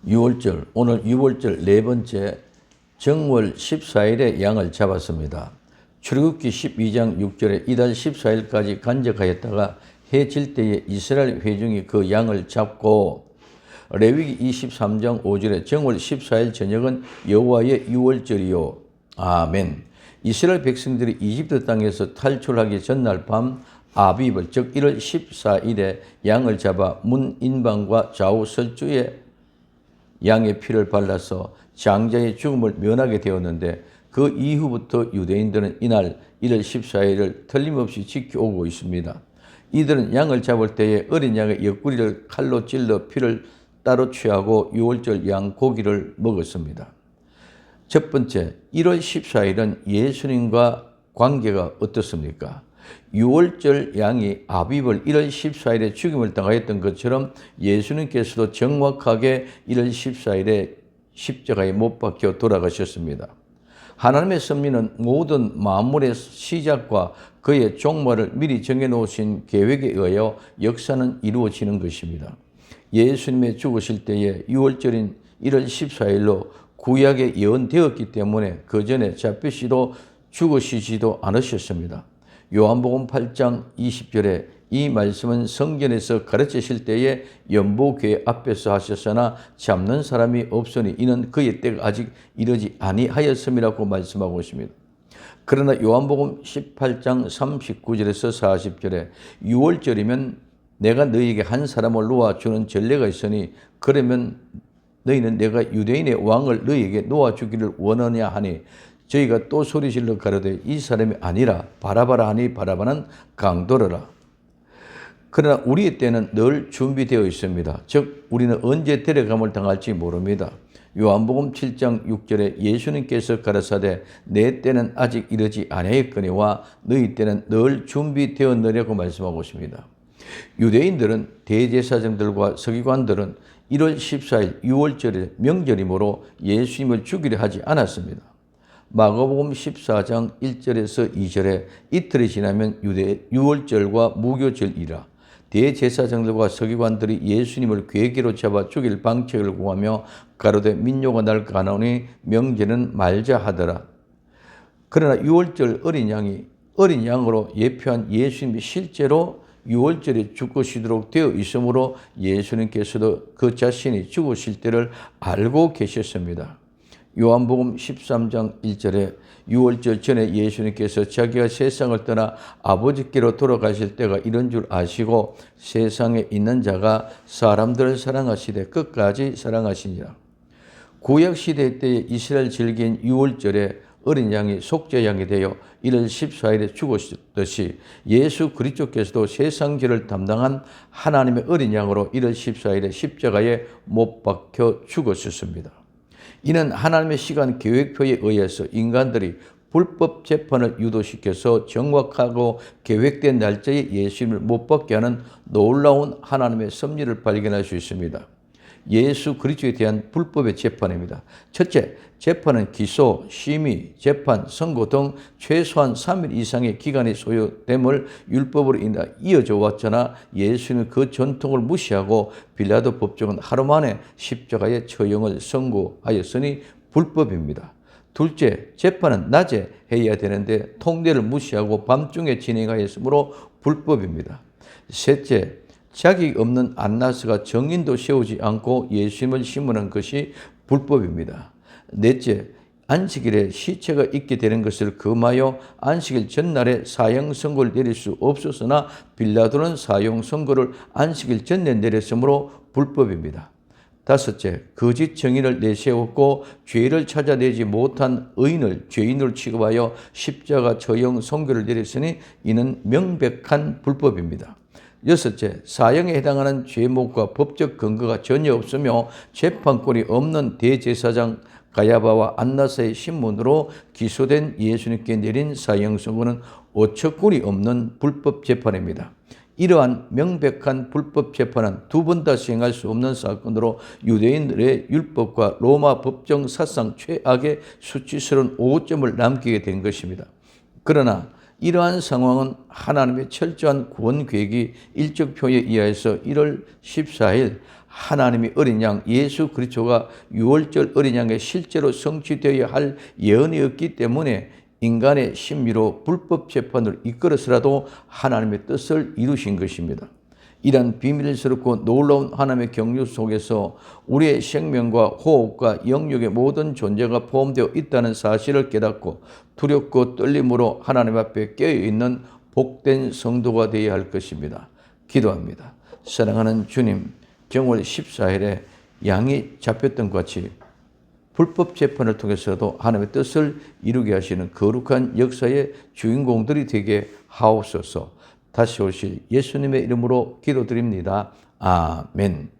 유월절, 오늘 유월절 네 번째 정월 14일에 양을 잡았습니다. 출애굽기 12장 6절에 이달 14일까지 간직하였다가 해 질 때에 이스라엘 회중이 그 양을 잡고, 레위기 23장 5절에 정월 14일 저녁은 여호와의 유월절이요. 아멘. 이스라엘 백성들이 이집트 땅에서 탈출하기 전날 밤 아비벌 즉 1월 14일에 양을 잡아 문 인방과 좌우 설주에 양의 피를 발라서 장자의 죽음을 면하게 되었는데, 그 이후부터 유대인들은 이날 1월 14일을 틀림없이 지켜오고 있습니다. 이들은 양을 잡을 때에 어린 양의 옆구리를 칼로 찔러 피를 따로 취하고 유월절 양 고기를 먹었습니다. 첫 번째, 1월 14일은 예수님과 관계가 어떻습니까? 유월절 양이 아비벌 1월 14일에 죽임을 당하였던 것처럼 예수님께서도 정확하게 1월 14일에 십자가에 못 박혀 돌아가셨습니다. 하나님의 섭리는 모든 만물의 시작과 그의 종말을 미리 정해놓으신 계획에 의하여 역사는 이루어지는 것입니다. 예수님의 죽으실 때에 유월절인 1월 14일로 구약에 예언되었기 때문에 그 전에 잡히시도 죽으시지도 않으셨습니다. 요한복음 8장 20절에 이 말씀은 성전에서 가르치실 때에 연보궤 앞에서 하셨으나 잡는 사람이 없으니 이는 그의 때가 아직 이르지 아니하였음이라고 말씀하고 있습니다. 그러나 요한복음 18장 39절에서 40절에 유월절이면 내가 너희에게 한 사람을 놓아주는 전례가 있으니 그러면 너희는 내가 유대인의 왕을 너희에게 놓아주기를 원하냐 하니 저희가 또 소리질러 가로되 이 사람이 아니라 바라바라 하니 바라바는 강도르라. 그러나 우리의 때는 늘 준비되어 있습니다. 즉 우리는 언제 데려감을 당할지 모릅니다. 요한복음 7장 6절에 예수님께서 가라사대 내 때는 아직 이르지 아니하였거니와 너희 때는 늘 준비되었느냐고 말씀하고 있습니다. 유대인들은 대제사장들과 서기관들은 1월 14일 유월절의 명절이므로 예수님을 죽이려 하지 않았습니다. 마가복음 14장 1절에서 2절에 이틀이 지나면 유월절과 무교절이라 대제사장들과 서기관들이 예수님을 괴계로 잡아 죽일 방책을 구하며 가로되 민요가 날 가나오니 명제는 말자 하더라. 그러나 유월절 어린 양으로 예표한 예수님이 실제로 유월절에 죽으시도록 되어 있으므로 예수님께서도 그 자신이 죽으실 때를 알고 계셨습니다. 요한복음 13장 1절에 유월절 전에 예수님께서 자기가 세상을 떠나 아버지께로 돌아가실 때가 이런 줄 아시고 세상에 있는 자가 사람들을 사랑하시되 끝까지 사랑하시니라. 구약시대 때에 이스라엘 즐긴 유월절에 어린 양이 속죄양이 되어 1월 14일에 죽으셨듯이 예수 그리스도께서도 세상 죄를 담당한 하나님의 어린 양으로 1월 14일에 십자가에 못 박혀 죽으셨습니다. 이는 하나님의 시간 계획표에 의해서 인간들이 불법 재판을 유도시켜서 정확하고 계획된 날짜에 예수님을 못 박게 하는 놀라운 하나님의 섭리를 발견할 수 있습니다. 예수 그리스도에 대한 불법의 재판입니다. 첫째, 재판은 기소, 심의, 재판, 선고 등 최소한 3일 이상의 기간이 소요됨을 율법으로 인해 이어져 왔잖아 예수는 그 전통을 무시하고 빌라도 법정은 하루 만에 십자가의 처형을 선고하였으니 불법입니다. 둘째, 재판은 낮에 해야 되는데 통례를 무시하고 밤중에 진행하였으므로 불법입니다. 셋째, 자격 없는 안나스가 정인도 세우지 않고 예수님을 심으는 것이 불법입니다. 넷째, 안식일에 시체가 있게 되는 것을 금하여 안식일 전날에 사형 선고를 내릴 수 없었으나 빌라도는 사형 선고를 안식일 전에 내렸으므로 불법입니다. 다섯째, 거짓 정인을 내세웠고 죄를 찾아내지 못한 의인을 죄인으로 취급하여 십자가 처형 선고를 내렸으니 이는 명백한 불법입니다. 여섯째, 사형에 해당하는 죄목과 법적 근거가 전혀 없으며 재판권이 없는 대제사장 가야바와 안나사의 신문으로 기소된 예수님께 내린 사형 선고는 어처구니 없는 불법 재판입니다. 이러한 명백한 불법 재판은 두 번 다 시행할 수 없는 사건으로 유대인들의 율법과 로마 법정 사상 최악의 수치스러운 오점을 남기게 된 것입니다. 그러나 이러한 상황은 하나님의 철저한 구원 계획이 일정표에 의해서 1월 14일 하나님이 어린 양 예수 그리스도가 유월절 어린 양에 실제로 성취되어야 할 예언이었기 때문에 인간의 심리로 불법 재판을 이끌어서라도 하나님의 뜻을 이루신 것입니다. 이런 비밀스럽고 놀라운 하나님의 경륜 속에서 우리의 생명과 호흡과 영역의 모든 존재가 포함되어 있다는 사실을 깨닫고 두렵고 떨림으로 하나님 앞에 깨어있는 복된 성도가 되어야 할 것입니다. 기도합니다. 사랑하는 주님, 정월 14일에 양이 잡혔던 것 같이 불법 재판을 통해서도 하나님의 뜻을 이루게 하시는 거룩한 역사의 주인공들이 되게 하옵소서. 다시 오실 예수님의 이름으로 기도드립니다. 아멘.